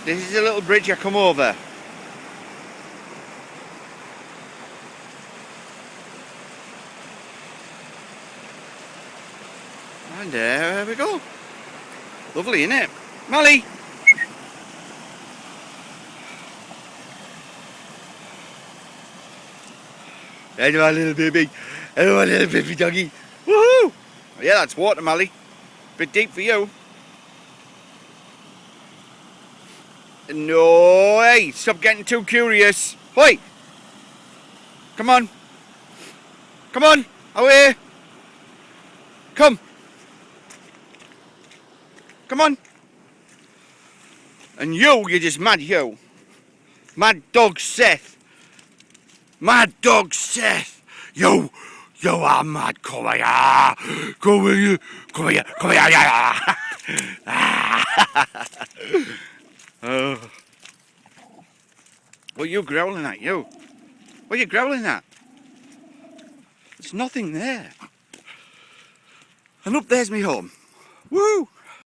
This is a little bridge I come over. And there we go. Lovely, isn't it? Molly! Hello, my little baby. Hello, my little baby doggy. Woohoo! Yeah, that's water, Molly. Bit deep for you. No, hey, stop getting too curious. Hoi! Come on. Come on, away. Come. Come on. And you're just mad, you. Mad dog Seth. Mad dog Seth. You are mad. Come here. Come here. Come here. Come here. Oh. What are you growling at, you? What are you growling at? There's nothing there. And up there's me home. Woo!